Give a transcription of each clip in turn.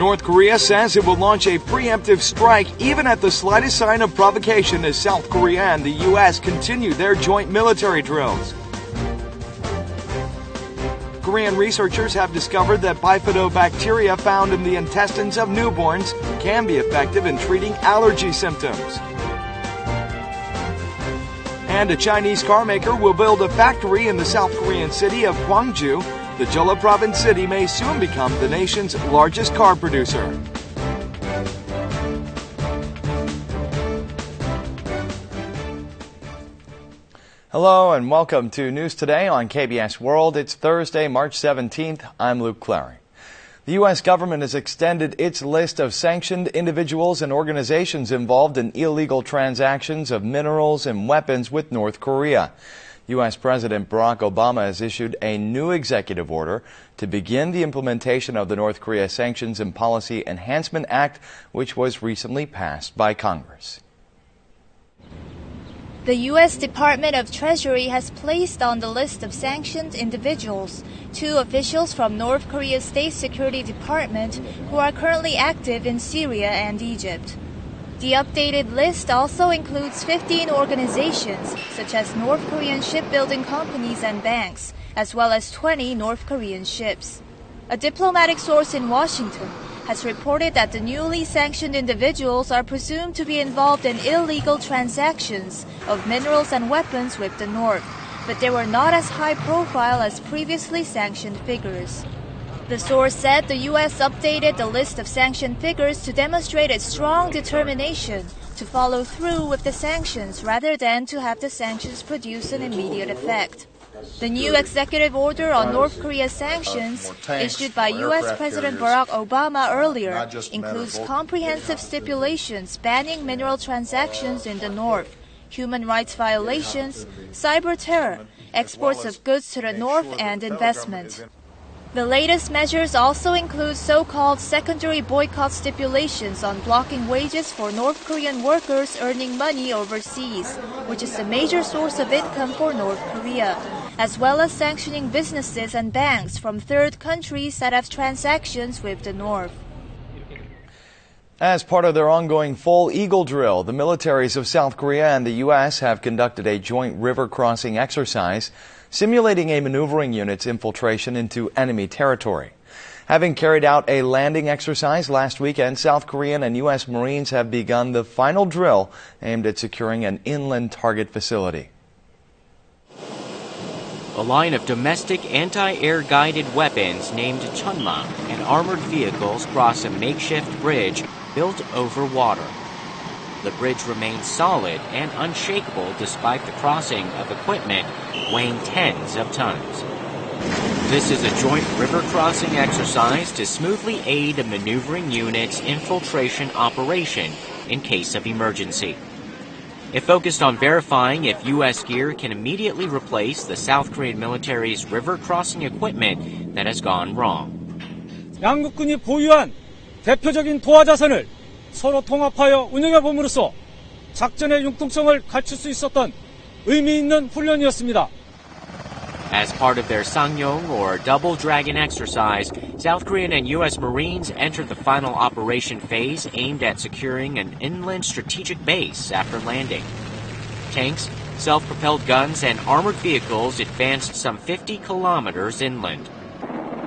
North Korea says it will launch a preemptive strike even at the slightest sign of provocation as South Korea and the U.S. continue their joint military drills. Korean researchers have discovered that bifidobacteria found in the intestines of newborns can be effective in treating allergy symptoms. And a Chinese car maker will build a factory in the South Korean city of Gwangju. The Jeolla Province city may soon become the nation's largest car producer. Hello and welcome to News Today on KBS World. It's Thursday, March 17th. I'm Luke Clary. The U.S. government has extended its list of sanctioned individuals and organizations involved in illegal transactions of minerals and weapons with North Korea. U.S. President Barack Obama has issued a new executive order to begin the implementation of the North Korea Sanctions and Policy Enhancement Act, which was recently passed by Congress. The U.S. Department of Treasury has placed on the list of sanctioned individuals 2 officials from North Korea's State Security Department who are currently active in Syria and Egypt. The updated list also includes 15 organizations, such as North Korean shipbuilding companies and banks, as well as 20 North Korean ships. A diplomatic source in Washington has reported that the newly sanctioned individuals are presumed to be involved in illegal transactions of minerals and weapons with the North, but they were not as high profile as previously sanctioned figures. The source said the U.S. updated the list of sanctioned figures to demonstrate its strong determination to follow through with the sanctions rather than to have the sanctions produce an immediate effect. The new executive order on North Korea sanctions, issued by U.S. President Barack Obama earlier, includes comprehensive stipulations banning mineral transactions in the North, human rights violations, cyber terror, exports of goods to the North, and investment. The latest measures also include so-called secondary boycott stipulations on blocking wages for North Korean workers earning money overseas, which is a major source of income for North Korea, as well as sanctioning businesses and banks from third countries that have transactions with the North. As part of their ongoing Full Eagle drill, the militaries of South Korea and the U.S. have conducted a joint river crossing exercise, simulating a maneuvering unit's infiltration into enemy territory. Having carried out a landing exercise last weekend, South Korean and U.S. Marines have begun the final drill aimed at securing an inland target facility. A line of domestic anti-air guided weapons named Chunma and armored vehicles cross a makeshift bridge built over water. The bridge remains solid and unshakable despite the crossing of equipment weighing tens of tons. This is a joint river crossing exercise to smoothly aid a maneuvering unit's infiltration operation in case of emergency. It focused on verifying if U.S. gear can immediately replace the South Korean military's river crossing equipment that has gone wrong. 양국군이 보유한 대표적인 도하 자산을 서로 통합하여 운영해 봄으로써 작전의 융통성을 갖출 수 있었던 의미 있는 훈련이었습니다. As part of their Sangyong or Double Dragon exercise, South Korean and U.S. Marines entered the final operation phase aimed at securing an inland strategic base after landing. Tanks, self-propelled guns, and armored vehicles advanced some 50 kilometers inland.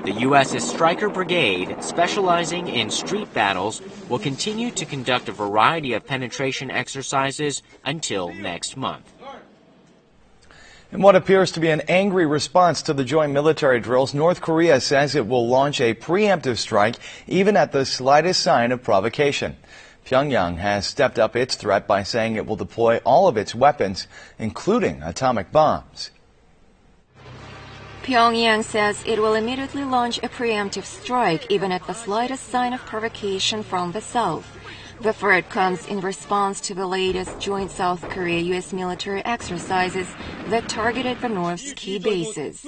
The U.S.'s Stryker Brigade, specializing in street battles, will continue to conduct a variety of penetration exercises until next month. In what appears to be an angry response to the joint military drills, North Korea says it will launch a preemptive strike even at the slightest sign of provocation. Pyongyang has stepped up its threat by saying it will deploy all of its weapons, including atomic bombs. Pyongyang says it will immediately launch a preemptive strike even at the slightest sign of provocation from the South. The threat comes in response to the latest joint South Korea-U.S. military exercises that targeted the North's key bases.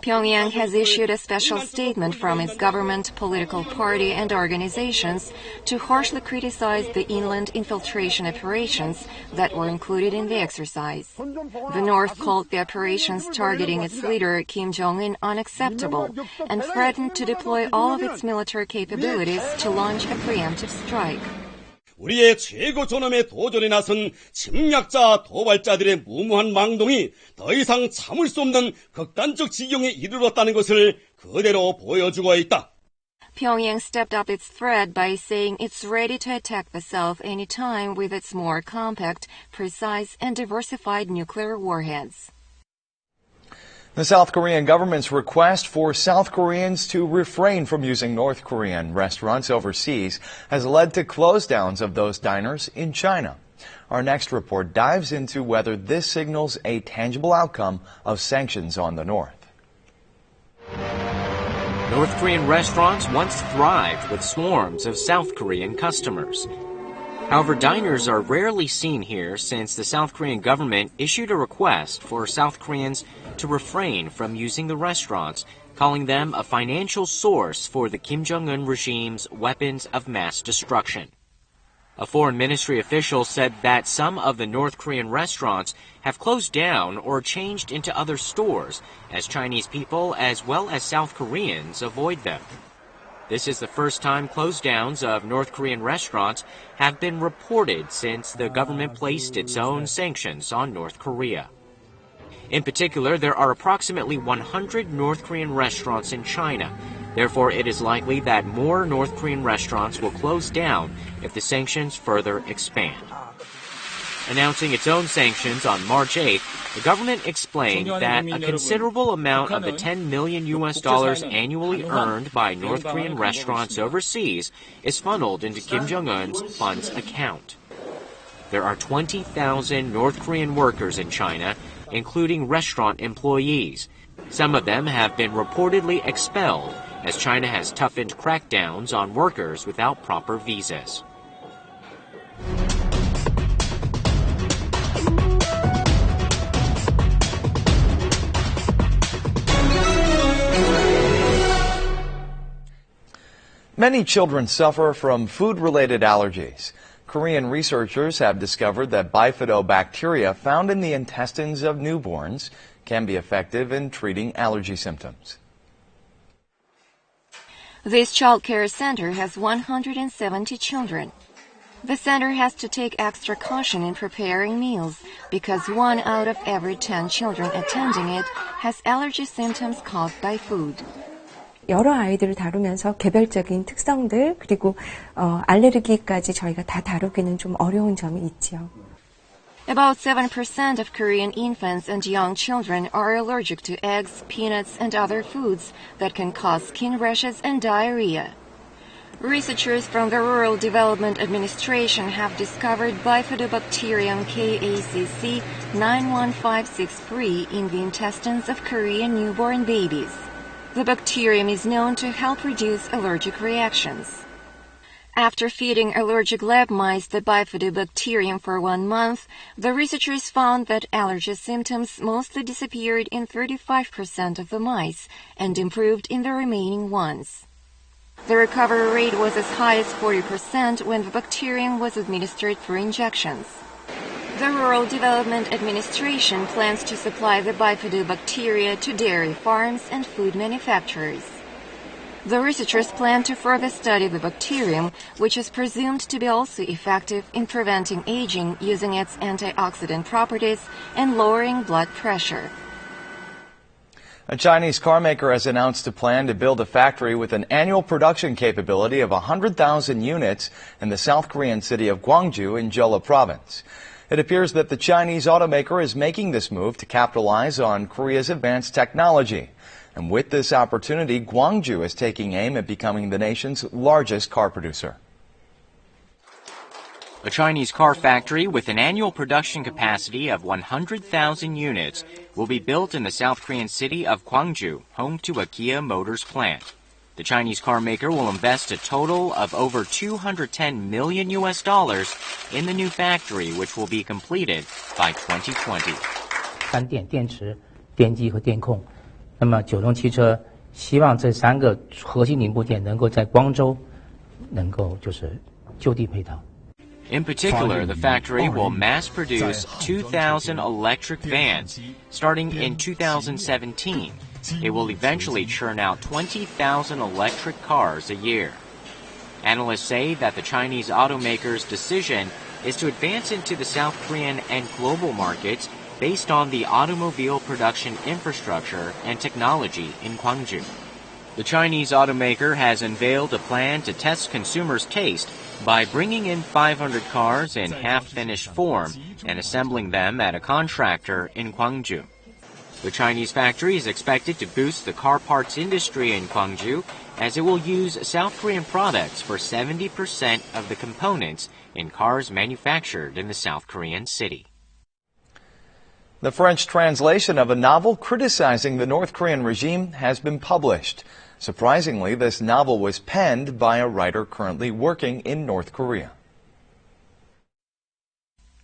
Pyongyang has issued a special statement from its government, political party, and organizations to harshly criticize the inland infiltration operations that were included in the exercise. The North called the operations targeting its leader, Kim Jong-un, unacceptable and threatened to deploy all of its military capabilities to launch a preemptive strike. 우리의 최고 존엄에 도전에 나선 침략자 도발자들의 무모한 망동이 더 이상 참을 수 없는 극단적 지경에 이르렀다는 것을 그대로 보여주고 있다. Pyongyang stepped up its threat by saying it's ready to attack the South anytime with its more compact, precise, and diversified nuclear warheads. The South Korean government's request for South Koreans to refrain from using North Korean restaurants overseas has led to close-downs of those diners in China. Our next report dives into whether this signals a tangible outcome of sanctions on the North. North Korean restaurants once thrived with swarms of South Korean customers. However, diners are rarely seen here since the South Korean government issued a request for South Koreans to refrain from using the restaurants, calling them a financial source for the Kim Jong-un regime's weapons of mass destruction. A foreign ministry official said that some of the North Korean restaurants have closed down or changed into other stores as Chinese people as well as South Koreans avoid them. This is the first time close-downs of North Korean restaurants have been reported since the government placed its own sanctions on North Korea. In particular, there are approximately 100 North Korean restaurants in China. Therefore, it is likely that more North Korean restaurants will close down if the sanctions further expand. Announcing its own sanctions on March 8th, the government explained that a considerable amount of the $10 million annually earned by North Korean restaurants overseas is funneled into Kim Jong-un's funds account. There are 20,000 North Korean workers in China, including restaurant employees. Some of them have been reportedly expelled, as China has toughened crackdowns on workers without proper visas. Many children suffer from food-related allergies. Korean researchers have discovered that bifidobacteria found in the intestines of newborns can be effective in treating allergy symptoms. This child care center has 170 children. The center has to take extra caution in preparing meals because 1 out of every 10 children attending it has allergy symptoms caused by food. 여러 아이들을 다루면서 개별적인 특성들 그리고 알레르기까지 저희가 다 다루기는 좀 어려운 점이 있지요. About 7% of Korean infants and young children are allergic to eggs, peanuts, and other foods that can cause skin rashes and diarrhea. Researchers from the Rural Development Administration have discovered Bifidobacterium KACC 91563 in the intestines of Korean newborn babies. The bacterium is known to help reduce allergic reactions. After feeding allergic lab mice the bifidobacterium for 1 month, the researchers found that allergy symptoms mostly disappeared in 35% of the mice and improved in the remaining ones. The recovery rate was as high as 40% when the bacterium was administered through injections. The Rural Development Administration plans to supply the bifidobacteria to dairy farms and food manufacturers. The researchers plan to further study the bacterium, which is presumed to be also effective in preventing aging using its antioxidant properties and lowering blood pressure. A Chinese car maker has announced a plan to build a factory with an annual production capability of 100,000 units in the South Korean city of Gwangju in Jeolla Province. It appears that the Chinese automaker is making this move to capitalize on Korea's advanced technology. And with this opportunity, Gwangju is taking aim at becoming the nation's largest car producer. A Chinese car factory with an annual production capacity of 100,000 units will be built in the South Korean city of Gwangju, home to a Kia Motors plant. The Chinese car maker will invest a total of over $210 million in the new factory, which will be completed by 2020. 单电、电池、电机和电控。那么九龙汽车希望这3个核心零部件能够在光州能够就是就地配套。In particular, the factory will mass produce 2,000 electric vans. Starting in 2017, it will eventually churn out 20,000 electric cars a year. Analysts say that the Chinese automaker's decision is to advance into the South Korean and global markets based on the automobile production infrastructure and technology in Gwangju. The Chinese automaker has unveiled a plan to test consumers' taste by bringing in 500 cars in half-finished form and assembling them at a contractor in Gwangju. The Chinese factory is expected to boost the car parts industry in Gwangju as it will use South Korean products for 70% of the components in cars manufactured in the South Korean city. The French translation of a novel criticizing the North Korean regime has been published. Surprisingly, this novel was penned by a writer currently working in North Korea.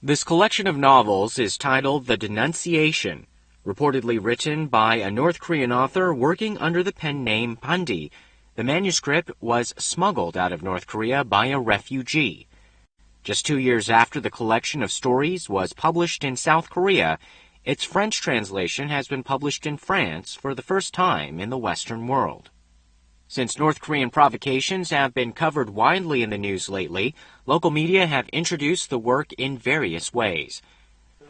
This collection of novels is titled The Denunciation, reportedly written by a North Korean author working under the pen name Pandi. The manuscript was smuggled out of North Korea by a refugee. Just 2 years after the collection of stories was published in South Korea, its French translation has been published in France for the first time in the Western world. Since North Korean provocations have been covered widely in the news lately, local media have introduced the work in various ways.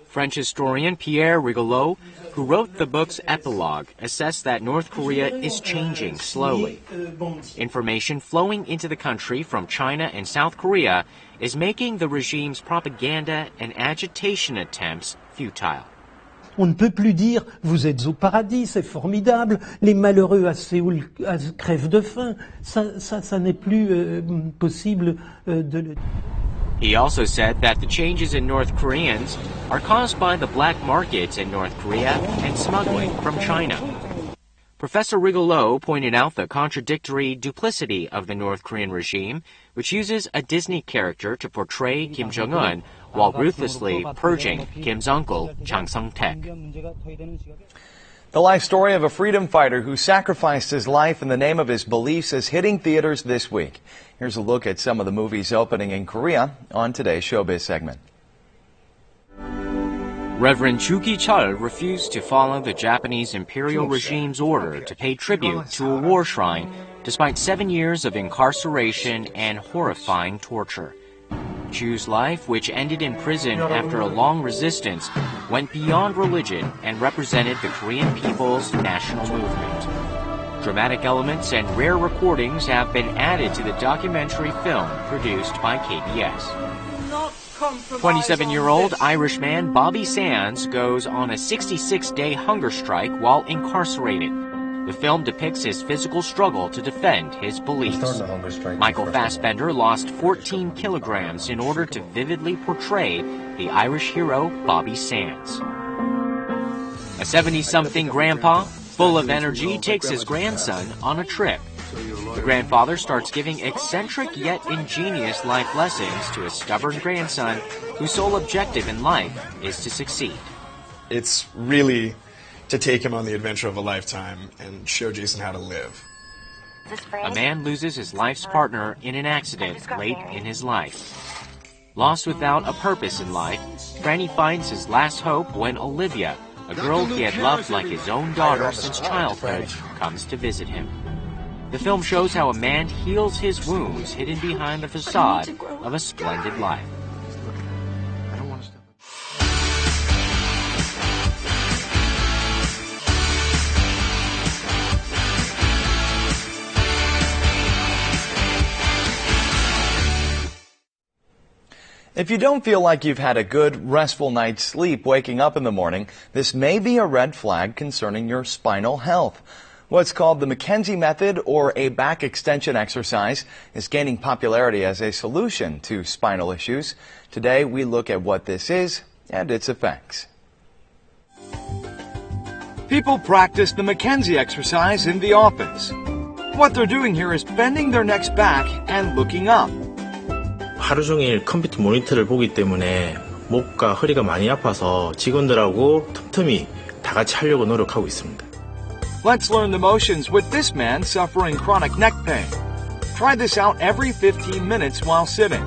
French historian Pierre Rigolot, who wrote the book's epilogue, assessed that North Korea is changing slowly. Information flowing into the country from China and South Korea is making the regime's propaganda and agitation attempts futile. On ne peut plus dire « vous êtes au paradis, c'est formidable, les malheureux à Séoul crèvent de faim ». Ça n'est plus possible de le dire. He also said that the changes in North Koreans are caused by the black markets in North Korea and smuggling from China. Professor Rigolot pointed out the contradictory duplicity of the North Korean regime, which uses a Disney character to portray Kim Jong-un while ruthlessly purging Kim's uncle, Chang Sung-taek. The life story of a freedom fighter who sacrificed his life in the name of his beliefs is hitting theaters this week. Here's a look at some of the movies opening in Korea on today's Showbiz segment. Reverend Chu Ki-chul refused to follow the Japanese imperial regime's order to pay tribute to a war shrine despite 7 years of incarceration and horrifying torture. Chu's life, which ended in prison after a long resistance, went beyond religion and represented the Korean people's national movement. Dramatic elements and rare recordings have been added to the documentary film produced by KBS. 27-year-old Irishman Bobby Sands goes on a 66-day hunger strike while incarcerated. The film depicts his physical struggle to defend his beliefs. Michael Fassbender lost 14 kilograms in order to vividly portray the Irish hero Bobby Sands. A 70-something grandpa, full of energy, takes his grandson on a trip. The grandfather starts giving eccentric yet ingenious life lessons to his stubborn grandson, whose sole objective in life is to succeed. It's really to take him on the adventure of a lifetime and show Jason how to live. A man loses his life's partner in an accident late in his life. Lost without a purpose in life, Franny finds his last hope when Olivia, a girl he had loved like his own daughter since childhood, comes to visit him. The film shows how a man heals his wounds hidden behind the facade of a splendid life. If you don't feel like you've had a good, restful night's sleep waking up in the morning, this may be a red flag concerning your spinal health. What's called the McKenzie Method, or a back extension exercise, is gaining popularity as a solution to spinal issues. Today, we look at what this is and its effects. People practice the McKenzie exercise in the office. What they're doing here is bending their necks back and looking up. 하루 종일 컴퓨터 모니터를 보기 때문에 목과 허리가 많이 아파서 직원들하고 틈틈이 다 같이 하려고 노력하고 있습니다. Let's learn the motions with this man suffering chronic neck pain. Try this out every 15 minutes while sitting.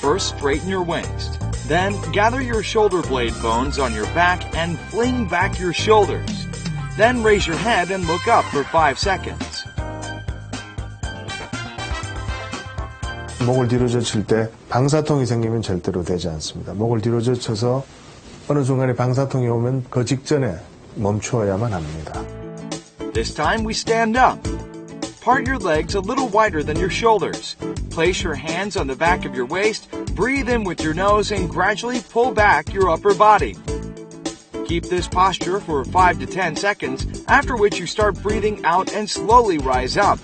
First, straighten your waist. Then, gather your shoulder blade bones on your back and fling back your shoulders. Then raise your head and look up for 5 seconds. 목을 뒤로 젖힐 때 방사통이 생기면 절대로 되지 않습니다. 목을 뒤로 젖혀서 어느 순간에 방사통이 오면 그 직전에 멈추어야만 합니다. This time we stand up. Part your legs a little wider than your shoulders. Place your hands on the back of your waist, breathe in with your nose, and gradually pull back your upper body. Keep this posture for 5 to 10 seconds, after which you start breathing out and slowly rise up.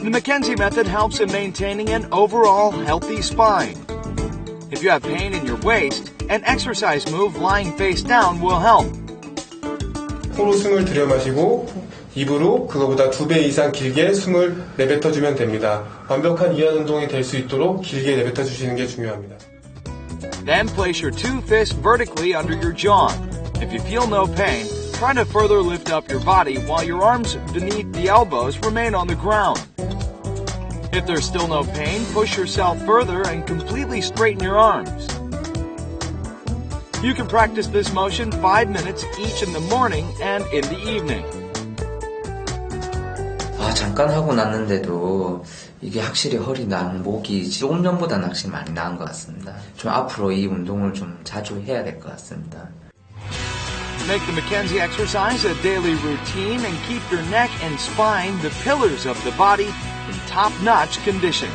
The McKenzie Method helps in maintaining an overall healthy spine. If you have pain in your waist, an exercise move lying face down will help. 코로 숨을 들여 마시고 입으로 그거보다 2배 이상 길게 숨을 내뱉어주면 됩니다. 완벽한 이완 운동이 될 수 있도록 길게 내뱉어주시는 게 중요합니다. Then place your 2 fists vertically under your jaw. If you feel no pain, try to further lift up your body while your arms beneath the elbows remain on the ground. If there's still no pain, push yourself further and completely straighten your arms. You can practice this motion 5 minutes each in the morning and in the evening. 잠깐 하고 났는데도 이게 확실히 허리랑 목이 조금 전보다는 확실히 많이 나은 것 같습니다. 좀 앞으로 이 운동을 좀 자주 해야 될 것 같습니다. Make the McKenzie exercise a daily routine and keep your neck and spine, the pillars of the body, in top-notch condition.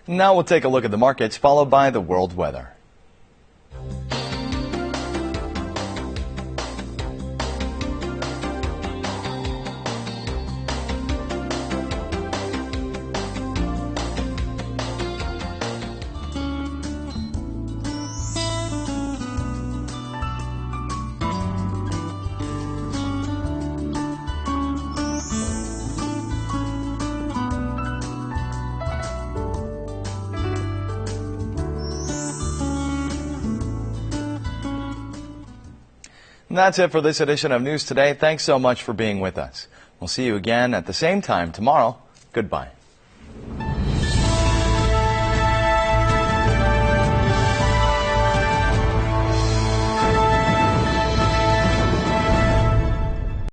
Now we'll take a look at the markets, followed by the world weather. And that's it for this edition of News Today. Thanks so much for being with us. We'll see you again at the same time tomorrow. Goodbye.